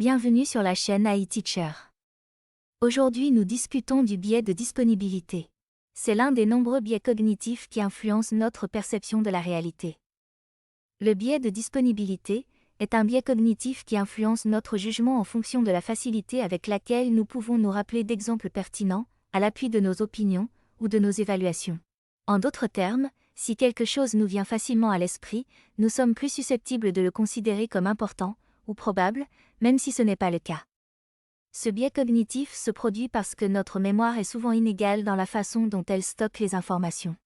Bienvenue sur la chaîne iTeacher. Aujourd'hui nous discutons du biais de disponibilité. C'est l'un des nombreux biais cognitifs qui influencent notre perception de la réalité. Le biais de disponibilité est un biais cognitif qui influence notre jugement en fonction de la facilité avec laquelle nous pouvons nous rappeler d'exemples pertinents, à l'appui de nos opinions ou de nos évaluations. En d'autres termes, si quelque chose nous vient facilement à l'esprit, nous sommes plus susceptibles de le considérer comme important ou probable, même si ce n'est pas le cas. Ce biais cognitif se produit parce que notre mémoire est souvent inégale dans la façon dont elle stocke les informations.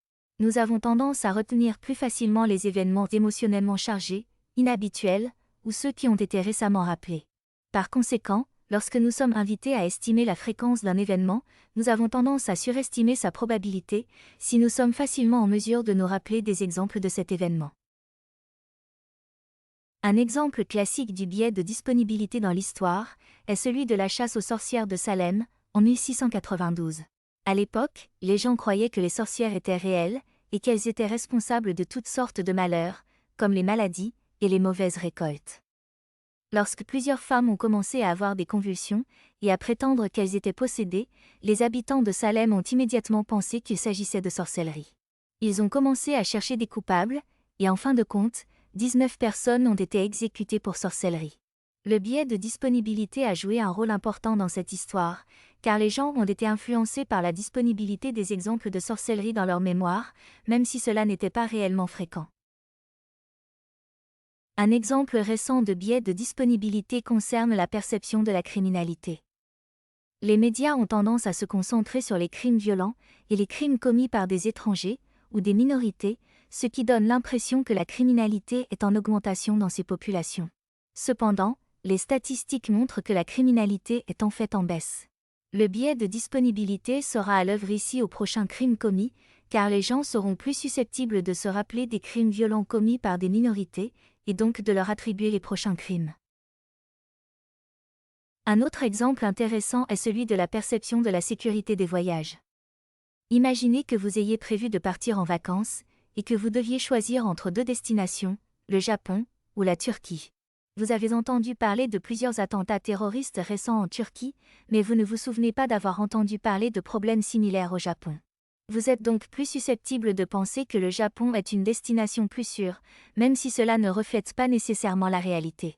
Nous avons tendance à retenir plus facilement les événements émotionnellement chargés, inhabituels, ou ceux qui ont été récemment rappelés. Par conséquent, lorsque nous sommes invités à estimer la fréquence d'un événement, nous avons tendance à surestimer sa probabilité, si nous sommes facilement en mesure de nous rappeler des exemples de cet événement. Un exemple classique du biais de disponibilité dans l'histoire est celui de la chasse aux sorcières de Salem, en 1692. À l'époque, les gens croyaient que les sorcières étaient réelles, et qu'elles étaient responsables de toutes sortes de malheurs, comme les maladies et les mauvaises récoltes. Lorsque plusieurs femmes ont commencé à avoir des convulsions, et à prétendre qu'elles étaient possédées, les habitants de Salem ont immédiatement pensé qu'il s'agissait de sorcellerie. Ils ont commencé à chercher des coupables, et en fin de compte, 19 personnes ont été exécutées pour sorcellerie. Le biais de disponibilité a joué un rôle important dans cette histoire, car les gens ont été influencés par la disponibilité des exemples de sorcellerie dans leur mémoire, même si cela n'était pas réellement fréquent. Un exemple récent de biais de disponibilité concerne la perception de la criminalité. Les médias ont tendance à se concentrer sur les crimes violents et les crimes commis par des étrangers ou des minorités, ce qui donne l'impression que la criminalité est en augmentation dans ces populations. Cependant, les statistiques montrent que la criminalité est en fait en baisse. Le biais de disponibilité sera à l'œuvre ici au prochain crime commis, car les gens seront plus susceptibles de se rappeler des crimes violents commis par des minorités, et donc de leur attribuer les prochains crimes. Un autre exemple intéressant est celui de la perception de la sécurité des voyages. Imaginez que vous ayez prévu de partir en vacances, et que vous deviez choisir entre deux destinations, le Japon ou la Turquie. Vous avez entendu parler de plusieurs attentats terroristes récents en Turquie, mais vous ne vous souvenez pas d'avoir entendu parler de problèmes similaires au Japon. Vous êtes donc plus susceptible de penser que le Japon est une destination plus sûre, même si cela ne reflète pas nécessairement la réalité.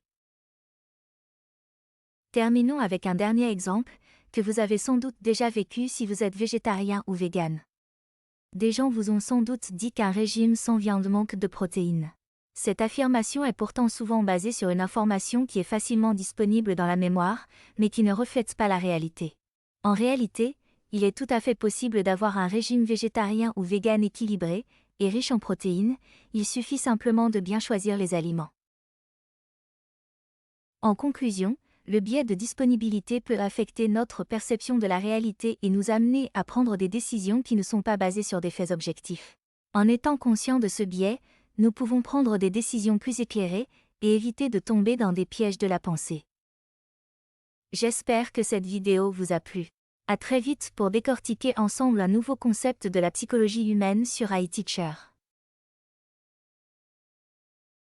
Terminons avec un dernier exemple, que vous avez sans doute déjà vécu si vous êtes végétarien ou vegan. Des gens vous ont sans doute dit qu'un régime sans viande manque de protéines. Cette affirmation est pourtant souvent basée sur une information qui est facilement disponible dans la mémoire, mais qui ne reflète pas la réalité. En réalité, il est tout à fait possible d'avoir un régime végétarien ou vegan équilibré, et riche en protéines, il suffit simplement de bien choisir les aliments. En conclusion, le biais de disponibilité peut affecter notre perception de la réalité et nous amener à prendre des décisions qui ne sont pas basées sur des faits objectifs. En étant conscients de ce biais, nous pouvons prendre des décisions plus éclairées et éviter de tomber dans des pièges de la pensée. J'espère que cette vidéo vous a plu. À très vite pour décortiquer ensemble un nouveau concept de la psychologie humaine sur iTeacher.